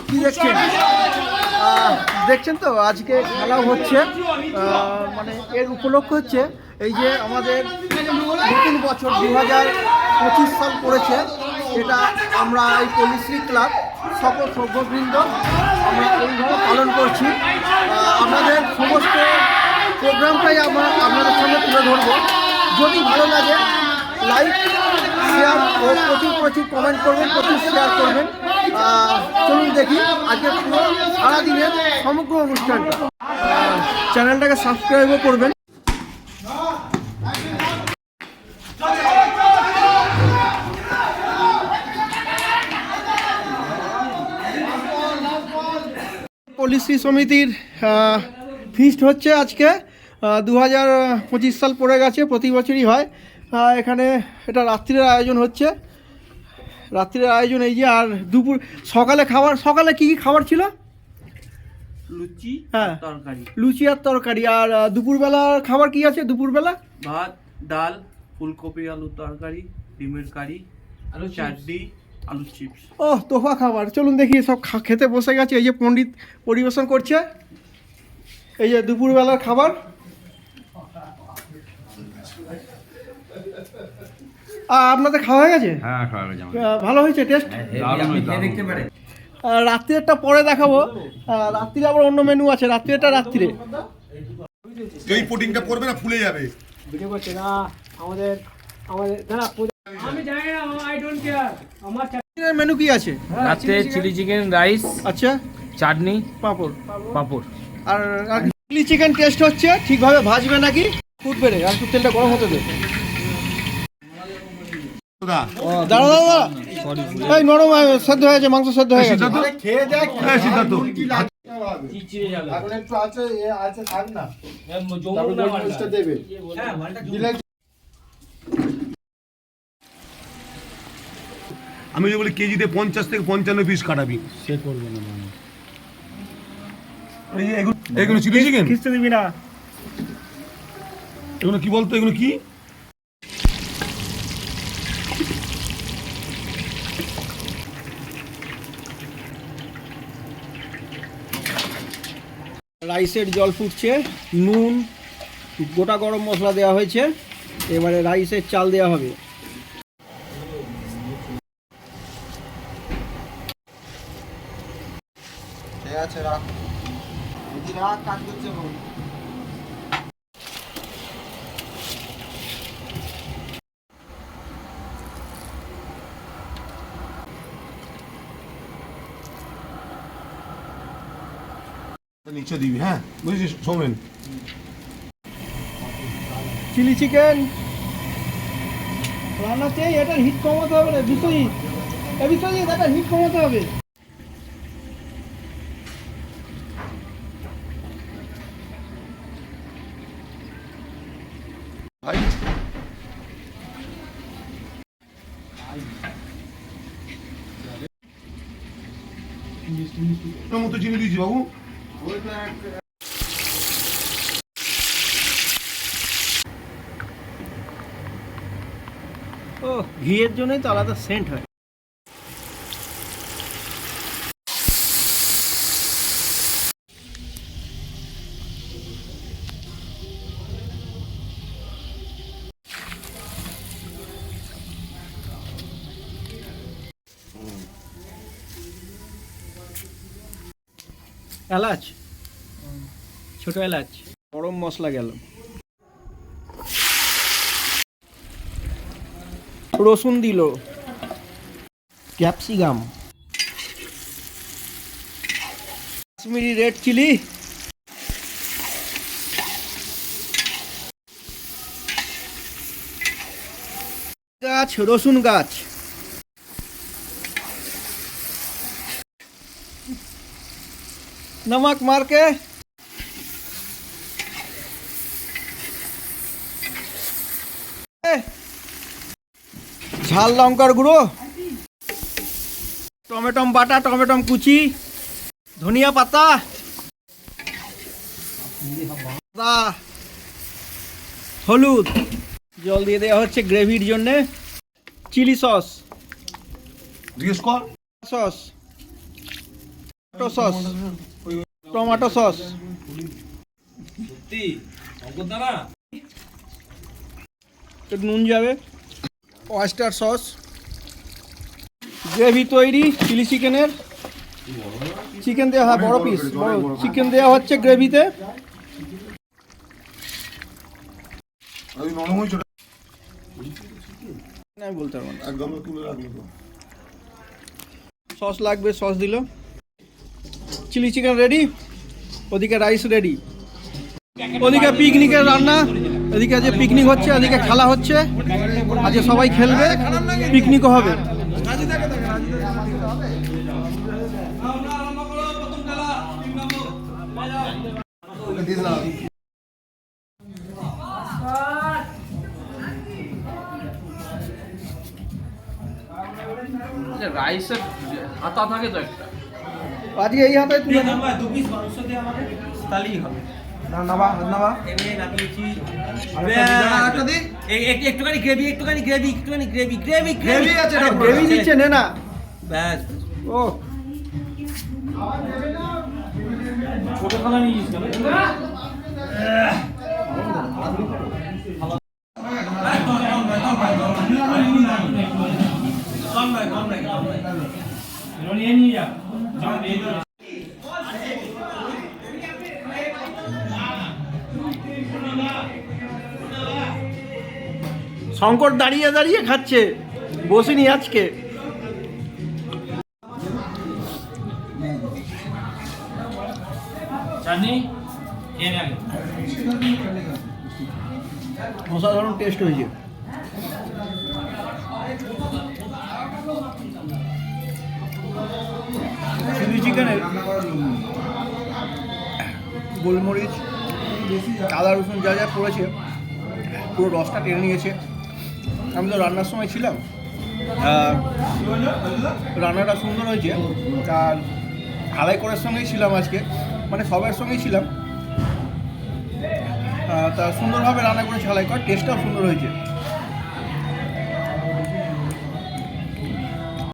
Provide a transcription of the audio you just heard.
কি দেখছেন? দেখছেন তো আজকে খেলা হচ্ছে, মানে এর উপলক্ষ হচ্ছে এই যে আমাদের নতুন বছর 2025 সাল পড়েছে। এটা আমরা এই পল্লীশ্রী ক্লাব সকল সভ্যবৃন্দ আমরা এইভাবে পালন করছি। আমাদের সমস্ত প্রোগ্রামটাই আমরা আপনাদের সামনে তুলে ধরবো। যদি ভালো লাগে লাইক শেয়ার ও প্রচুর কমেন্ট করবেন, প্রচুর শেয়ার করবেন। চলুন দেখি আজকে পুরো সারাদিনের সমগ্র অনুষ্ঠানটা। চ্যানেলটাকে সাবস্ক্রাইবও করবেন। পল্লীশ্রী সমিতির ফিস্ট হচ্ছে আজকে। 2025 সাল পড়ে গেছে, প্রতি বছরই হয়। এখানে এটা রাত্রির আয়োজন হচ্ছে, রাত্রির আয়োজন এই যে। আর দুপুর সকালে কি খাবার ছিল? লুচি, হ্যাঁ তরকারি। লুচি আর তরকারি। আর দুপুরবেলার খাবার কি আছে? দুপুরবেলা ভাত, ডাল, ফুলকপি আলু তরকারি, ডিমের কারি, আলু চাটনি, আলু চিপস। তোফা খাবার। চলুন দেখি, সব খেতে বসে গেছে। এই যে পণ্ডিত পরিবেশন করছে, এই যে দুপুরবেলার খাবার। আপনাদের খাওয়া হয়ে গেছে? হ্যাঁ, খাওয়া হয়ে গেছে। ভালো হয়েছে টেস্ট? দেখতে পারে। রাত্রিটা পরে দেখাবো। রাত্রিরে আবার অন্য মেনু আছে। রাত্রিরে এই পুডিংটা পড়বে না, ফুলে যাবে। ভিডিও করছে না আমাদের দাঁড়া, আমি জানি না, আই ডোন্ট কেয়ার। আমার মেনু কি আছে? রাতে চিলি চিকেন, রাইস, আচ্ছা, চাটনি, পাঁপড়। আর চিলি চিকেন টেস্ট হচ্ছে, ঠিকভাবে ভাজবে নাকি ফুটবে রে, আর একটু তেলটা গরম হতে দে। দাঁড়া, এই নরম সেদ্ধ হয়ে গেছে, মাংস সেদ্ধ হয়ে গেছে। খেয়ে দেখ, সিদ্ধার্থ আমি যে বলি কেজিতে 50 থেকে 55 পিস কাটাবি, সে করবে না। এগুলো চিলি চিকেন খিস্তে দিবি না। এগুলো কি বলতো? এগুলো কি? রাইসের জল ফুটছে, নুন, গোটা গরম মশলা দেওয়া হয়েছে। এবারে রাইসের চাল দেওয়া হবে। ঠিক আছে, রাখ কাজ করছে। নিচে দিবি, হ্যাঁ বুঝেছিস? শোনেন, চিলি চিকেন রান্নাতে এটার হিট কমাতে হবে রে বিশ্বজিৎ। বিশ্বজিৎ, এটা হিট কমাতে হবে। মতো চিনি দিয়েছি বাবু। ঘিয়ের জন্যই তো আলাদা সেন্ট হয়। এলাচ, ছোট এলাচ, গরম মশলা গেল, রসুন দিল, ক্যাপসিকাম, কাশ্মীরি রেড চিলি, গাছ, রসুন গাছ, नमक मार के झाल लंकार गुड़ो, टमेटम बाटा, टमेटम कुची, धनिया पाता, हलुद, जल दिए देওয়া হচ্ছে গ্রেভির জন্য, chilli sauce, sauce, tomato sauce, একটু নুন যাবে, ওয়েস্টার সস, গ্রেভি তৈরি চিলি চিকেনের। চিকেন দেওয়া হয় বড় পিস, বড় চিকেন দেওয়া হচ্ছে গ্রেভিতে। আমি বলতে পারবো না। সস লাগবে, সস দিল। চিলি চিকেন রেডি, ওদিকে রাইস রেডি, ওদিকে পিকনিকের রান্না, এদিকে যে পিকনিক হচ্ছে, এদিকে খেলা হচ্ছে। আজকে সবাই খেলবে, পিকনিকও হবে। রাইসের হাতা থাকে তো একটা। আজকে এই হাতে তুলে নাও। একটুখানি গ্রেভি গ্রেভি দিচ্ছে নে না। ব্যাস ও শঙ্কর দাঁড়িয়ে দাঁড়িয়ে খাচ্ছে, বসিনি আজকে। চাটনি অসাধারণ টেস্ট হয়েছে। চিলি চিকেনের গোলমরিচ, আদা রসুন যা যা পড়েছে পুরো রসটা টেনে নিয়েছে। আমি তো রান্নার সময় ছিলাম, রান্নাটা সুন্দর হয়েছে। আর হালাই করার সঙ্গেই ছিলাম আজকে, মানে সবার সঙ্গেই ছিলাম। তা সুন্দরভাবে রান্না করেছে হালাই কর, টেস্টটাও সুন্দর হয়েছে।